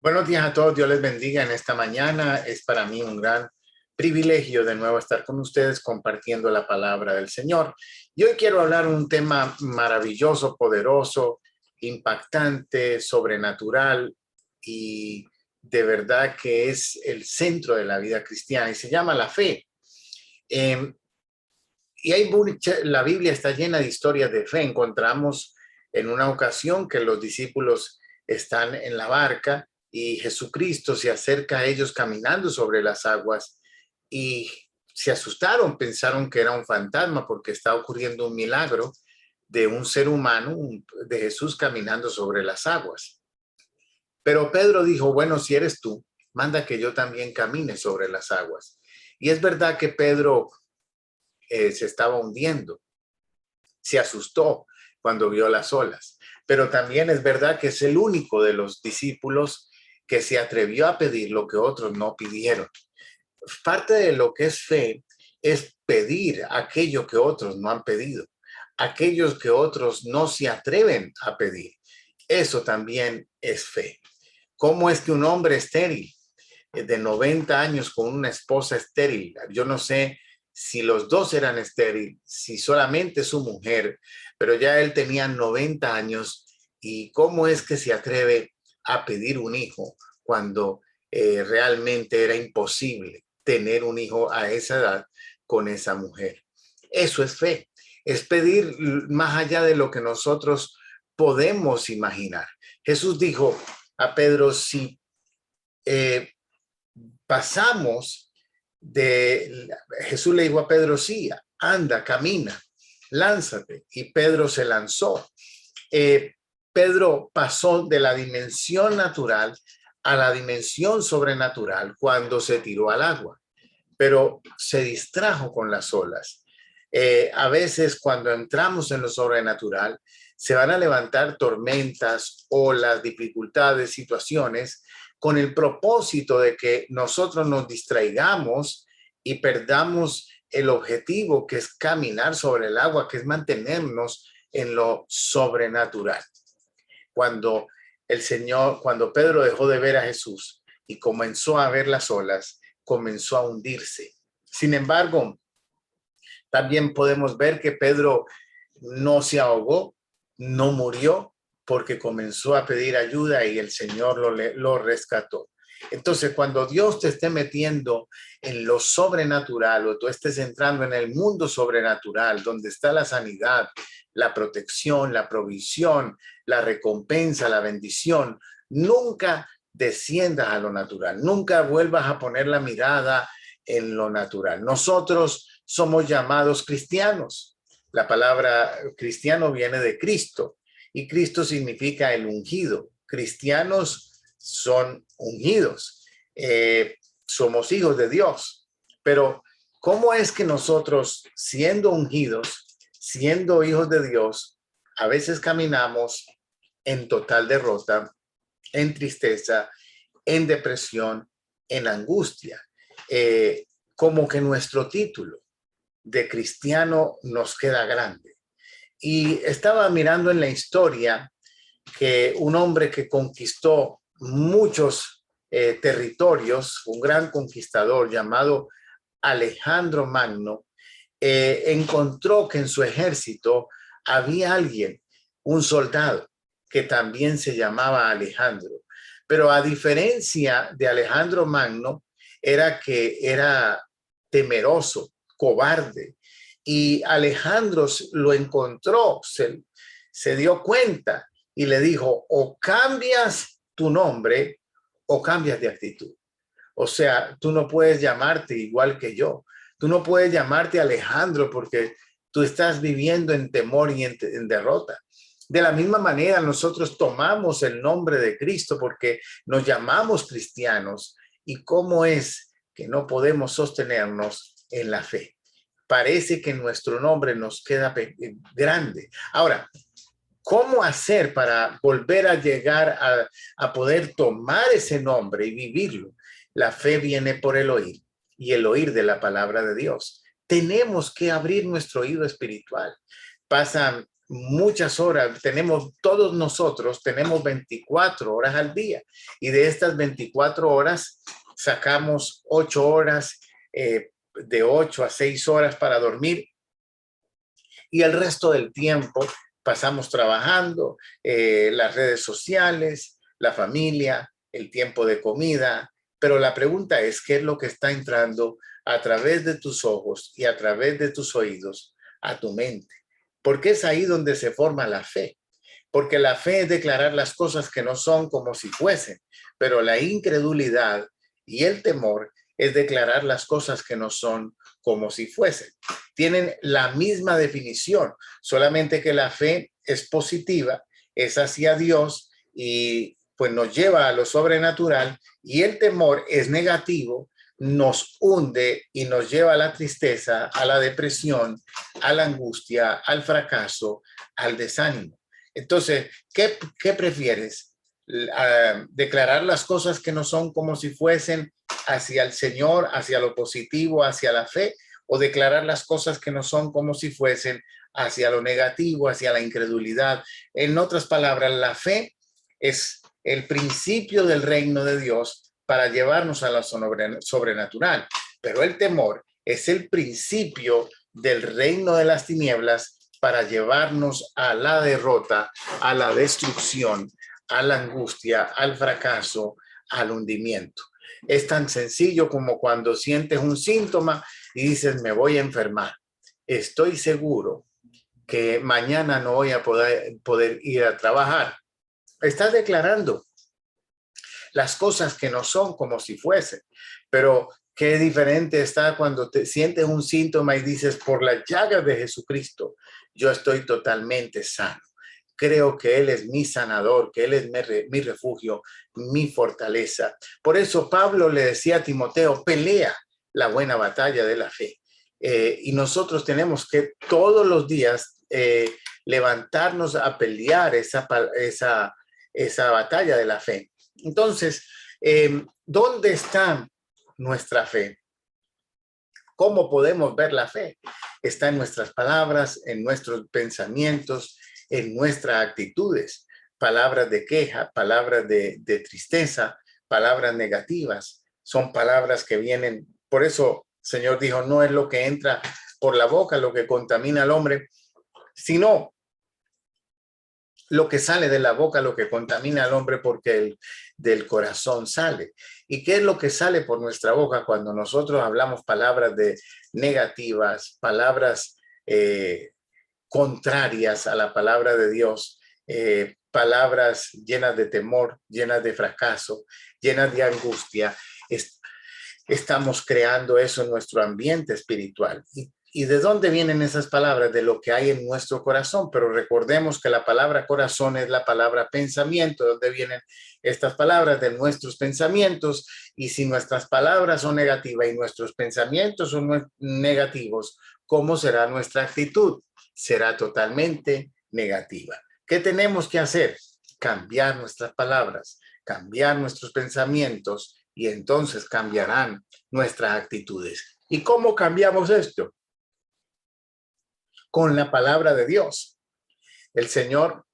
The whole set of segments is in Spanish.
Buenos días a todos, Dios les bendiga en esta mañana. Es para mí un gran privilegio de nuevo estar con ustedes compartiendo la palabra del Señor. Y hoy quiero hablar un tema maravilloso, poderoso, impactante, sobrenatural y de verdad que es el centro de la vida cristiana y se llama la fe. Eh, la Biblia está llena de historias de fe. Encontramos en una ocasión que los discípulos están en la barca y Jesucristo se acerca a ellos caminando sobre las aguas y se asustaron, pensaron que era un fantasma porque está ocurriendo un milagro de un ser humano, de Jesús caminando sobre las aguas. Pero Pedro dijo, bueno, si eres tú, manda que yo también camine sobre las aguas. Y es verdad que Pedro se estaba hundiendo, se asustó cuando vio las olas, pero también es verdad que es el único de los discípulos que se atrevió a pedir lo que otros no pidieron. Parte de lo que es fe es pedir aquello que otros no han pedido, aquellos que otros no se atreven a pedir. Eso también es fe. ¿Cómo es que un hombre estéril de 90 años con una esposa estéril, yo no sé si los dos eran estériles, si solamente su mujer, pero ya él tenía 90 años y cómo es que se atreve a pedir un hijo cuando realmente era imposible tener un hijo a esa edad con esa mujer? Eso es fe, es pedir más allá de lo que nosotros podemos imaginar. Jesús dijo a Pedro, si pasamos Jesús le dijo a Pedro, sí, anda, camina, lánzate. Y Pedro se lanzó. Pedro pasó de la dimensión natural a la dimensión sobrenatural cuando se tiró al agua, pero se distrajo con las olas. A veces cuando entramos en lo sobrenatural, se van a levantar tormentas, olas, dificultades, situaciones, con el propósito de que nosotros nos distraigamos y perdamos el objetivo que es caminar sobre el agua, que es mantenernos en lo sobrenatural. Cuando Pedro dejó de ver a Jesús y comenzó a ver las olas, comenzó a hundirse. Sin embargo, también podemos ver que Pedro no se ahogó, no murió, porque comenzó a pedir ayuda y el Señor lo rescató. Entonces, cuando Dios te esté metiendo en lo sobrenatural o tú estés entrando en el mundo sobrenatural, donde está la sanidad, la protección, la provisión, la recompensa, la bendición, nunca desciendas a lo natural, nunca vuelvas a poner la mirada en lo natural. Nosotros somos llamados cristianos. La palabra cristiano viene de Cristo y Cristo significa el ungido. Cristianos son ungidos. Somos hijos de Dios. Pero ¿cómo es que nosotros, siendo ungidos, siendo hijos de Dios, a veces caminamos en total derrota, en tristeza, en depresión, en angustia? Como que nuestro título de cristiano nos queda grande. Y estaba mirando en la historia que un hombre que conquistó muchos territorios, un gran conquistador llamado Alejandro Magno, encontró que en su ejército había alguien, un soldado, que también se llamaba Alejandro. Pero a diferencia de Alejandro Magno, era que era temeroso, cobarde. Y Alejandro lo encontró, se dio cuenta y le dijo, o cambias tu nombre o cambias de actitud. O sea, tú no puedes llamarte igual que yo. Tú no puedes llamarte Alejandro porque tú estás viviendo en temor y en derrota. De la misma manera, nosotros tomamos el nombre de Cristo porque nos llamamos cristianos. ¿Y cómo es que no podemos sostenernos en la fe? Parece que nuestro nombre nos queda grande. Ahora, ¿cómo hacer para volver a llegar a poder tomar ese nombre y vivirlo? La fe viene por el oír y el oír de la palabra de Dios. Tenemos que abrir nuestro oído espiritual. Pasan muchas horas, todos nosotros tenemos 24 horas al día y de estas 24 horas sacamos 8 horas, de 8 a 6 horas para dormir y el resto del tiempo pasamos trabajando, las redes sociales, la familia, el tiempo de comida. Pero la pregunta es, ¿qué es lo que está entrando a través de tus ojos y a través de tus oídos a tu mente? Porque es ahí donde se forma la fe. Porque la fe es declarar las cosas que no son como si fuesen, pero la incredulidad y el temor es declarar las cosas que no son como si fuesen. Tienen la misma definición, solamente que la fe es positiva, es hacia Dios y pues nos lleva a lo sobrenatural, y el temor es negativo, nos hunde y nos lleva a la tristeza, a la depresión, a la angustia, al fracaso, al desánimo. Entonces, ¿qué prefieres? ¿Declarar las cosas que no son como si fuesen hacia el Señor, hacia lo positivo, hacia la fe? ¿O declarar las cosas que no son como si fuesen hacia lo negativo, hacia la incredulidad? En otras palabras, la fe es el principio del reino de Dios para llevarnos a lo sobrenatural, pero el temor es el principio del reino de las tinieblas para llevarnos a la derrota, a la destrucción, a la angustia, al fracaso, al hundimiento. Es tan sencillo como cuando sientes un síntoma y dices, me voy a enfermar. Estoy seguro que mañana no voy a poder ir a trabajar. Estás declarando las cosas que no son como si fuesen, pero qué diferente está cuando te sientes un síntoma y dices, por las llagas de Jesucristo, yo estoy totalmente sano. Creo que Él es mi sanador, que Él es mi refugio, mi fortaleza. Por eso Pablo le decía a Timoteo, pelea la buena batalla de la fe. Y nosotros tenemos que todos los días levantarnos a pelear esa batalla de la fe. Entonces, ¿dónde está nuestra fe? ¿Cómo podemos ver la fe? Está en nuestras palabras, en nuestros pensamientos, en nuestras actitudes. Palabras de queja, palabras de tristeza, palabras negativas. Son palabras que vienen. Por eso, el Señor dijo, no es lo que entra por la boca lo que contamina al hombre, sino lo que sale de la boca, lo que contamina al hombre, porque del corazón sale. ¿Y qué es lo que sale por nuestra boca cuando nosotros hablamos palabras negativas, palabras contrarias a la palabra de Dios, palabras llenas de temor, llenas de fracaso, llenas de angustia? Estamos creando eso en nuestro ambiente espiritual. ¿Y de dónde vienen esas palabras? De lo que hay en nuestro corazón. Pero recordemos que la palabra corazón es la palabra pensamiento. ¿De dónde vienen estas palabras? De nuestros pensamientos. Y si nuestras palabras son negativas y nuestros pensamientos son negativos, ¿cómo será nuestra actitud? Será totalmente negativa. ¿Qué tenemos que hacer? Cambiar nuestras palabras, cambiar nuestros pensamientos, y entonces cambiarán nuestras actitudes. ¿Y cómo cambiamos esto? Con la palabra de Dios. El Señor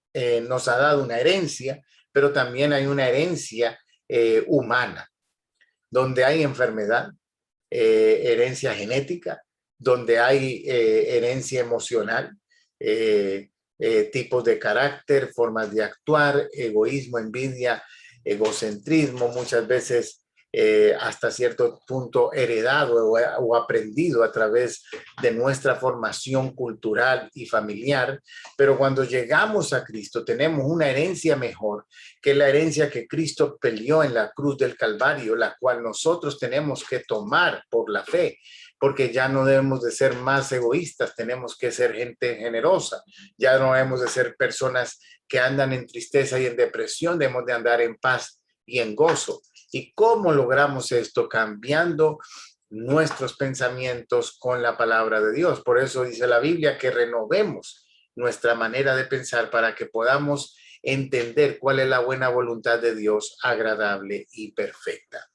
nos ha dado una herencia, pero también hay una herencia humana, donde hay enfermedad, herencia genética, donde hay herencia emocional, tipos de carácter, formas de actuar, egoísmo, envidia, egocentrismo, muchas veces hasta cierto punto heredado o aprendido a través de nuestra formación cultural y familiar. Pero cuando llegamos a Cristo tenemos una herencia mejor, que es la herencia que Cristo peleó en la cruz del Calvario, la cual nosotros tenemos que tomar por la fe, porque ya no debemos de ser más egoístas, tenemos que ser gente generosa, ya no debemos de ser personas que andan en tristeza y en depresión, debemos de andar en paz y en gozo. ¿Y cómo logramos esto? Cambiando nuestros pensamientos con la palabra de Dios. Por eso dice la Biblia que renovemos nuestra manera de pensar para que podamos entender cuál es la buena voluntad de Dios, agradable y perfecta.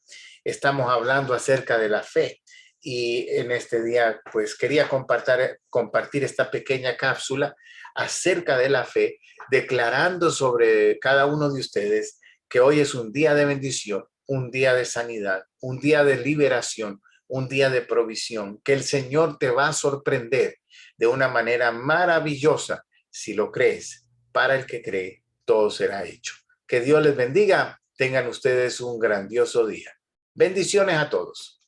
Estamos hablando acerca de la fe. Y en este día, pues quería compartir esta pequeña cápsula acerca de la fe, declarando sobre cada uno de ustedes que hoy es un día de bendición, un día de sanidad, un día de liberación, un día de provisión, que el Señor te va a sorprender de una manera maravillosa si lo crees. Para el que cree, todo será hecho. Que Dios les bendiga. Tengan ustedes un grandioso día. Bendiciones a todos.